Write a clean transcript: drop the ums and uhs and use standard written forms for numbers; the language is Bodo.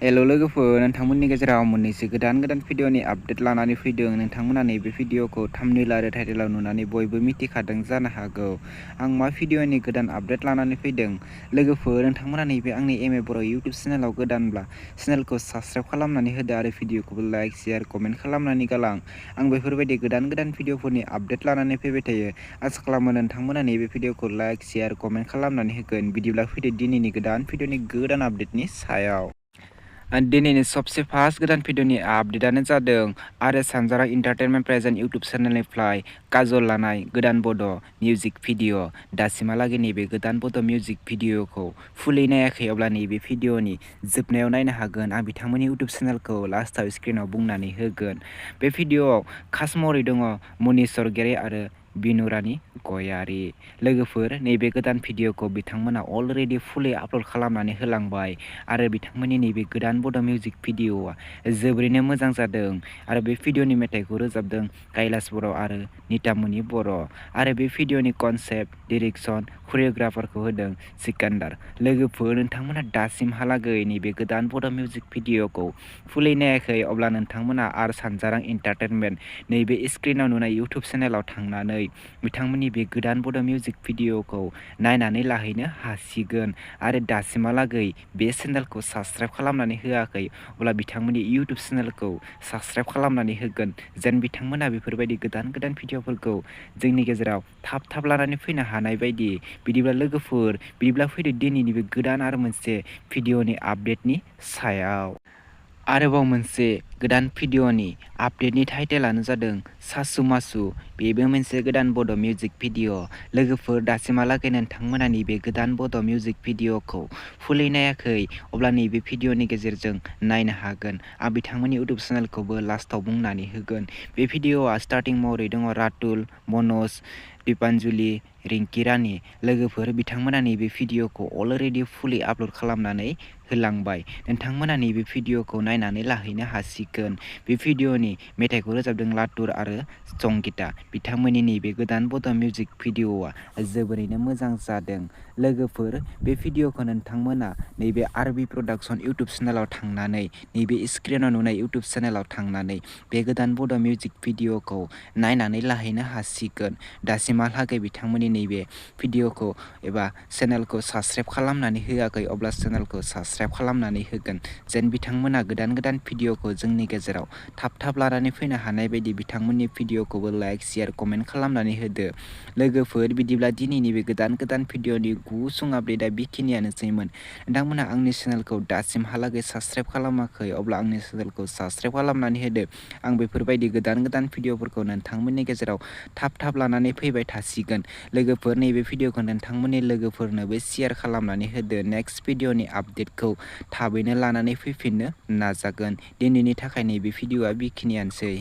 हेल' लोगोफोर नोंथांमोननि गेजेराव मोननैसो गोदान भिडिअनि आपडेट लानानै फैदों। नोंथांमोना नैबे भिडिअखौ थाम्बनेल आरो टाइटेलाव नुनानै बयबो मिथिखादों जानो हागौ आं मा भिडिअनि गोदान आपडेट लानानै फैदों। लोगोफोर नोंथांमोना नैबे आंनि बर' इउटुब चेनेलाव गोदानब्ला चेनेलखौ साबस्क्राइब खालामनानै होदो आरो भिडिअखौबो लाइक शेयार कमेन्ट खालामनानै गालां। आं बेफोरबायदि गोदान भिडिअफोरनि आपडेट लानानै फैबाय थायो। आसा खालामो नोंथांमोना नैबे भिडिअखौ लाइक शेयार कमेन्ट खालामनानै होगोन। बिदिब्ला फैदो दिनैनि भिडिअनि गोदान आपडेटनि सायाव। दिनैनि सबसे फार्स्ट गोदान भिडिअनि आपडेटानो जादों आरो सानजारा इन्टारटेनमेन्ट प्रेजेन्ट इउटुब चेनेलनिफ्राय काजल लानाय गोदान बड' मिउजिक भिडिअ। दासिमहालागै नैबे गोदान बड' मिउजिक भिडिअखौ फुलै नायाखै, अब्ला नैबे भिडिअनि जोबनायाव नायनो हागोन। आं बिथांमोननि इउटुब चेनेलखौ लास्टआव स्क्रिनाव बुंनानै होगोन। बे भिडिअआव खास महरै दङ मनिष सरगयारि आरो बिनुरानि गयारि। लोगोफोर नैबे गोदान भिडिअखौ बिथांमोना अलरेडि फुलै आपल'ड खालामनानै होलांबाय आरो बिथांमोननि नैबे गोदान बड' मिउजिक भिडिअआ जोबोरैनो मोजां जादों आरो बे भिडिअनि मेथाइखौ रोजाबदों कैलाश बर' आरो नितामुनि बर' आरो बे भिडिअनि कनसेप्ट डिरेक्सन करिय'ग्राफारखौ होदों सिकान्दार। लोगोफोर नोंथांमोना दासिमहालागै नैबे गोदान बड' मिउजिक भिडिअखौ फुलै नायाखै, अब्ला नोंथांमोना आर सानजारां इन्टारटेनमेन्ट नैबे स्क्रिनाव नुनाय इउटुब चेनेलाव थांनानै बिथांमोननि बे गोदान बड' मिउजिक भिडिअखौ नायनानै लाहैनो हासिगोन आरो दासिमहालागै बे चेनेलखौ साबस्क्राइब खालामनानै होआखै, अब्ला बिथांमोननि इउटुब चेनेलखौ साबस्क्राइब खालामनानै होगोन, जेन बिथांमोना बेफोरबायदि गोदान भिडिअफोरखौ जोंनि गेजेराव थाब लानानै फैनो हानाय बायदि। बिदिब्ला लोगोफोर फैदो दिनैनि बे गोदान आरो मोनसे भिडिअनि आपडेटनि सायाव। आरोबाव मोनसे गोदान भिडिअनि आपडेटनि टाइटेलानो जादों सासु मासु। बेबो मोनसे गोदान बड' मिउजिक भिडिअ। लोगोफोर दासिमहालागै नोंथांमोना नैबे गोदान बड' मिउजिक भिडिअखौ फुलै नायाखै, अब्ला नैबे भिडिअनि गेजेरजों नायनो हागोन। आं बिथांमोननि इउटुब चेनेलखौबो लास्टआव बुंनानै होगोन। बे भिडिअआ स्टार्टिं महरै दङ रातुल, मनज, दीपान्जुलि, रिंकि रानि। लोगोफोर बिथांमोना नैबे भिडिअखौ अलरेडि फुलै आपल'ड खालामनानै होलांबाय। नोंथांमोना नैबे भिडिअखौ नायनानै लाहैनो हासिगोन। बे भिडिअनि मेथाइखौ रोजाबदों लातुर आरो संगिता। बिथांमोननि नैबे गोदान बड' मिउजिक भिडिअआ जोबोरैनो मोजां जादों। लोगोफोर बे भिडिअखौ नोंथांमोना नैबे आरबि प्रडाक्सन इउटुब चेनेलाव थांनानै नैबे स्क्रिनाव नुनाय इउटुब चेनेलाव थांनानै बे गोदान बड' मिउजिक भिडिअखौ नायनानै लाहैनो हासिगोन। दासिमहालागै बिथांमोननि नैबे भिडिअखौ एबा चेनेलखौ साबस्क्राइब खालामनानै होआखै, अब्ला चेनेलखौ साबस्क्राइब खालामनानै होगोन, जेन बिथांमोना गोदान भिडिअखौ जोंनि गेजेराव थाब लानानै फैनो हानाय बायदि। बिथांमोननि भिडिअखौबो लाइक शेयार कमेन्ट खालामनानै होदो। लोगोफोर बिदिब्ला दिनैनि बे गोदान भिडिअनि गुसुं आपडेटआ बेखिनियानोसैमोन। नोंथांमोना आंनि चेनेलखौ दासिमहालागै साबस्क्राइब खालामाखै, अब्ला आंनि चेनेलखौ साबस्क्राइब खालामनानै होदो। आं बेफोरबायदि गोदान भिडिअफोरखौ नोंथांमोननि गेजेराव थाब लानानै फैबाय थासिगोन। लोगोफोर नैबे भिडिअखौ नोंथांमोननि लोगोफोरनोबो शेयार खालामनानै होदो। नेक्स्ट भिडिअनि आपडेटखौ थाबैनो लानानै फैफिननो नाजागोन। दिनैनि थाखाय नैबे भिडिअआ बेखिनियानोसै।